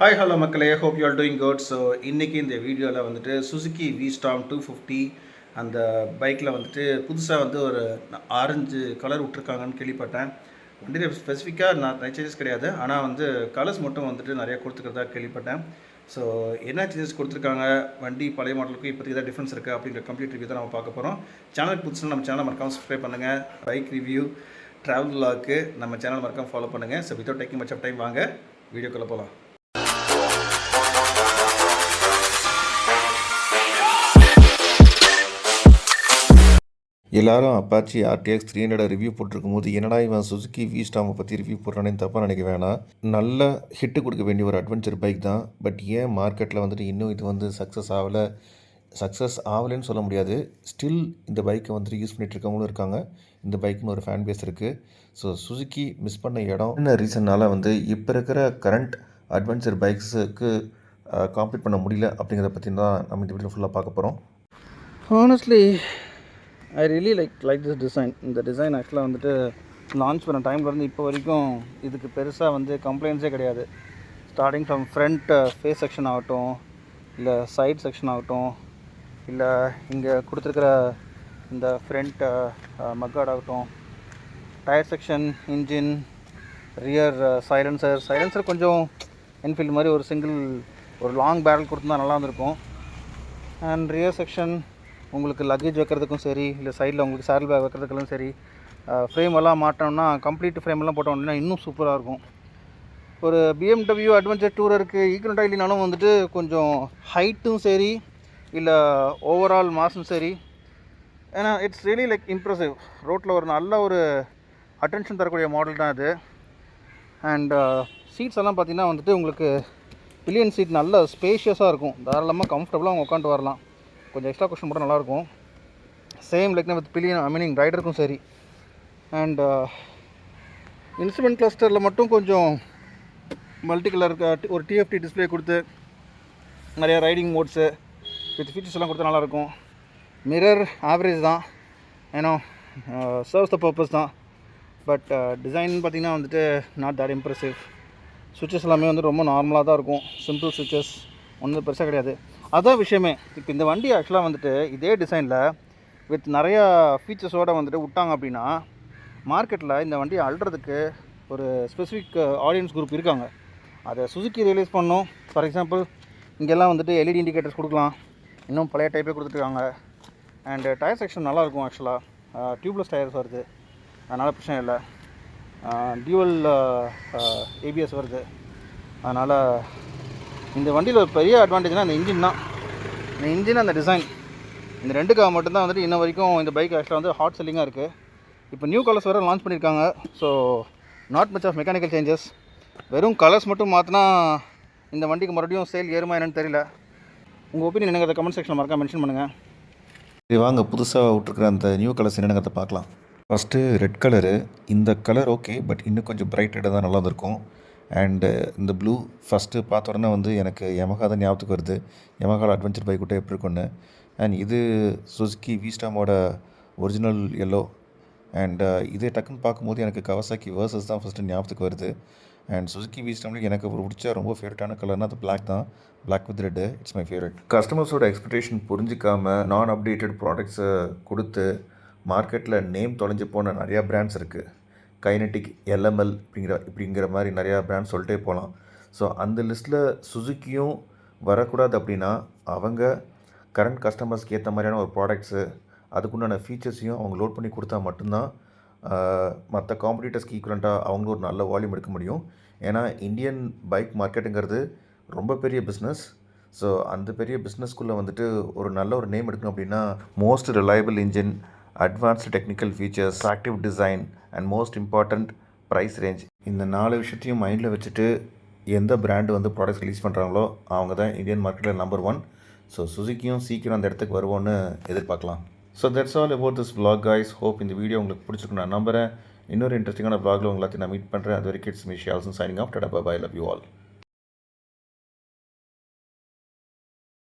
Hi hello மக்களே, hope you all doing good. So இன்றைக்கி இந்த வீடியோவில் வந்துட்டு சுசுக்கி விஸ்டாம் 250 அந்த பைக்கில் வந்துட்டு புதுசாக வந்து ஒரு ஆரஞ்சு கலர் விட்ருக்காங்கன்னு கேள்விப்பட்டேன். வண்டியில் ஸ்பெசிஃபிக்காக நிறைய சேஞ்சஸ் கிடையாது, ஆனால் வந்து கலர்ஸ் மட்டும் வந்துட்டு நிறையா கொடுத்துக்கிறதா கேள்விப்பட்டேன். ஸோ என்ன சேஞ்சஸ் கொடுத்துருக்காங்க, வண்டி பழைய மாடலுக்கு இப்போதைக்கு எதாவது டிஃப்ரென்ஸ் இருக்குது அப்படின்ற கம்ப்ளீட் ரிவ்யூ தான் நம்ம பார்க்க போகிறோம். சேனல் புதுசுனா நம்ம சேனல் மறக்காமல் சப்ஸ்கிரைப் பண்ணுங்கள். பைக் ரிவ்யூ ட்ராவல் விலாக்கு நம்ம சேனல் மறக்காமல் ஃபாலோ பண்ணுங்கள். So without taking much of time வாங்க வீடியோக்குள்ளே போகலாம். எல்லாரும் அப்பாச்சி RTX 300 ரிவ்யூ போட்டிருக்கும் போது என்னடா இவன் சுசுக்கி விஸ்டாமை பற்றி ரிவ்யூ போடுறானே தப்பாக நினைக்க வேணாம். நல்ல ஹிட்டு கொடுக்க வேண்டிய ஒரு அட்வென்ச்சர் பைக் தான். பட் ஏன் மார்க்கெட்டில் வந்துட்டு இன்னும் இது வந்து சக்ஸஸ் ஆகலைன்னு சொல்ல முடியாது. ஸ்டில் இந்த பைக்கை வந்துட்டு யூஸ் பண்ணிகிட்டு இருக்கவங்களும் இருக்காங்க. இந்த பைக்குன்னு ஒரு ஃபேன் பேஸ் இருக்குது. ஸோ சுசுக்கி மிஸ் பண்ண இடம் என்ன ரீசன்னால் வந்து இப்போ இருக்கிற கரண்ட் அட்வென்ச்சர் பைக்ஸுக்கு காம்பீட் பண்ண முடியல அப்படிங்கிறத பற்றி தான் நம்ம இந்த வீடியோ ஃபுல்லாக பார்க்க போகிறோம். Honestly I really like this design. இந்த டிசைன் ஆக்சுவலாக வந்துட்டு லான்ச் பண்ண டைம்லேருந்து இப்போ வரைக்கும் இதுக்கு பெருசாக வந்து கம்ப்ளைண்ட்ஸே கிடையாது. Starting from front face section ஆகட்டும், இல்லை சைட் செக்ஷன் ஆகட்டும், இல்லை இங்கே கொடுத்துருக்கிற இந்த ஃப்ரண்ட் மக்கார்ட் ஆகட்டும், tyre section, engine, rear silencer கொஞ்சம் என்ஃபீல்டு மாதிரி ஒரு லாங் பேரல் கொடுத்துருந்தா நல்லா இருந்திருக்கும். அண்ட் ரியர் செக்ஷன் உங்களுக்கு லக்கேஜ் வைக்கிறதுக்கும் சரி, இல்லை சைடில் உங்களுக்கு சேரல் பேக் வைக்கிறதுக்கெல்லாம் சரி, ஃப்ரேம் எல்லாம் மாட்டோம்னா கம்ப்ளீட் ஃப்ரேமெல்லாம் போட்டோம் அப்படின்னா இன்னும் சூப்பராக இருக்கும். ஒரு BMW அட்வென்ச்சர் டூரருக்கு ஈக்குவலண்ட்டாக இல்லைனாலும் வந்துட்டு கொஞ்சம் ஹைட்டும் சரி, இல்லை ஓவரால் மாஸும் சரி, ஏன்னா இட்ஸ் ரியலி இம்ப்ரெசிவ். ரோட்டில் ஒரு நல்ல ஒரு அட்டென்ஷன் தரக்கூடிய மாடல் தான் இது. அண்ட் சீட்ஸ் எல்லாம் பார்த்திங்கன்னா வந்துட்டு உங்களுக்கு பில்லியன் சீட் நல்ல ஸ்பேஷியஸாக இருக்கும். தாராளமாக கம்ஃபர்டபுளாக அவங்க உட்காந்துட்டு வரலாம். கொஞ்சம் எக்ஸ்ட்ரா கொஷன் போட்டால் நல்லாயிருக்கும். சேம் வித் பில்லியன் ரைடருக்கும் சரி. அண்ட் இன்ஸ்ட்ருமெண்ட் கிளஸ்டரில் மட்டும் கொஞ்சம் மல்டி கலர் ஒரு TFT டிஸ்பிளே கொடுத்து நிறையா ரைடிங் மோட்ஸு வித் ஃபீச்சர்ஸ் எல்லாம் கொடுத்தா நல்லாயிருக்கும். மிரர் ஆவரேஜ் தான், ஏன்னா சர்வ்ஸ் த பர்பஸ் தான். பட் டிசைன் பார்த்திங்கன்னா வந்துட்டு நாட் தட் இம்ப்ரெசிவ். சுவிட்சஸ் எல்லாமே வந்து ரொம்ப நார்மலாக தான் இருக்கும். சிம்பிள் சுவிட்சஸ், ஒன்றும் பெருசாக கிடையாது. அதான் விஷயமே. இப்போ இந்த வண்டி ஆக்சுவலாக வந்துட்டு இதே டிசைனில் வித் நிறையா ஃபீச்சர்ஸோடு வந்துட்டு விட்டாங்க அப்படின்னா மார்க்கெட்டில் இந்த வண்டியை அள்ளுறதுக்கு ஒரு ஸ்பெசிஃபிக் ஆடியன்ஸ் குரூப் இருக்காங்க. அதை சுசுக்கி ரியலைஸ் பண்ணோம். ஃபார் எக்ஸாம்பிள் இங்கெல்லாம் வந்துட்டு LED இண்டிகேட்டர்ஸ் கொடுக்கலாம். இன்னும் பழைய டைப்பே கொடுத்துட்ருக்காங்க. அண்டு டயர் செக்ஷன் நல்லாயிருக்கும். ஆக்சுவலாக டியூப்லெஸ் டயர்ஸ் வருது, அதனால் பிரச்சனை இல்லை. டியூவல் ABS வருது. அதனால் இந்த வண்டியில் ஒரு பெரிய அட்வான்டேஜ்னால் இந்த இன்ஜின் தான். இந்த இன்ஜின், அந்த டிசைன், இந்த ரெண்டுக்காக மட்டும்தான் வந்துட்டு இன்ன வரைக்கும் இந்த பைக் ஆக்சுவலாக வந்து ஹாட் செல்லிங்காக இருக்குது. இப்போ நியூ கலர்ஸ் வேறு லான்ச் பண்ணியிருக்காங்க. So not much of mechanical changes. வெறும் கலர்ஸ் மட்டும் மாற்றினா இந்த வண்டிக்கு மறுபடியும் சேல் ஏறுமா என்னன்னு தெரியல. உங்கள் ஒப்பீனியன் என்னங்கிறத கமெண்ட் செக்ஷனில் மறக்காம மென்ஷன் பண்ணுங்கள். சரி வாங்க, புதுசாக விட்ருக்குற அந்த நியூ கலர்ஸ் என்னங்கிறத பார்க்கலாம். First red colour. இந்த கலர் ஓகே, பட் இன்னும் கொஞ்சம் பிரைட் ரெட்டாக தான் நல்லா இருந்திருக்கும். அண்டு இந்த ப்ளூ ஃபஸ்ட்டு பார்த்த உடனே வந்து எனக்கு யமஹா தான் ஞாபகத்துக்கு வருது. யமஹா அட்வென்ச்சர் பைக் விட்டு எப்படி இருக்குன்னு. அண்ட் இது சுசுக்கி விஸ்டாமோட ஒரிஜினல் எல்லோ. அண்ட் இதே டக்குன்னு பார்க்கும்போது எனக்கு கவாசாக்கி வேர்சஸ் தான் ஃபஸ்ட்டு ஞாபகத்துக்கு வருது. அண்ட் சுசுக்கி விஸ்டாமில் எனக்கு பிடிச்ச ரொம்ப ஃபேவரட்டான கலர்னால் அது பிளாக் தான். Black with red, it's my favourite. கஸ்டமர்ஸோட எக்ஸ்பெக்டேஷன் புரிஞ்சிக்காமல் நான் அப்டேட்டட் ப்ராடக்ட்ஸை கொடுத்து மார்க்கெட்டில் நேம் தொலைஞ்சு போன நிறையா பிராண்ட்ஸ் இருக்குது. கைனட்டிக், LML இப்படிங்கிற மாதிரி நிறையா பிராண்ட் சொல்லிட்டே போகலாம். ஸோ அந்த லிஸ்ட்டில் சுசுக்கியும் வரக்கூடாது. அப்படின்னா அவங்க கரண்ட் கஸ்டமர்ஸ்க்கு ஏற்ற மாதிரியான ஒரு ப்ராடக்ட்ஸு, அதுக்குண்டான ஃபீச்சர்ஸையும் அவங்க லோட் பண்ணி கொடுத்தா மட்டும்தான் மற்ற காம்படிட்டர்ஸ்க்கு ஈக்குவலண்ட்டாக அவங்க ஒரு நல்ல வால்யூம் எடுக்க முடியும். ஏன்னா இந்தியன் பைக் மார்க்கெட்டுங்கிறது ரொம்ப பெரிய பிஸ்னஸ். ஸோ அந்த பெரிய பிஸ்னஸ்க்குள்ளே வந்துட்டு ஒரு நல்ல ஒரு நேம் எடுக்கணும் அப்படின்னா most reliable engine, advanced technical features, active design and most important price range, இந்த 4 விஷயத்தையும் மைண்டில் வச்சுட்டு எந்த பிராண்டு வந்து ப்ராடக்ட்ஸ் ரிலீஸ் பண்ணுறாங்களோ அவங்க தான் இந்தியன் மார்க்கெட்டில் நம்பர் 1. ஸோ சுசுக்கியும் சீக்கிரம் அந்த இடத்துக்கு வருவோன்னு எதிர்பார்க்கலாம். So that's all about this vlog guys. Hope இந்த வீடியோ உங்களுக்கு பிடிச்சிருக்கும் நான் நம்புகிறேன். இன்னொரு இன்ட்ரெஸ்டிங்கான vlogல உங்களை நான் மீட் பண்ணுறேன். அது வரைக்கும் it's me Shalson signing off. Tata, bye bye, love you all.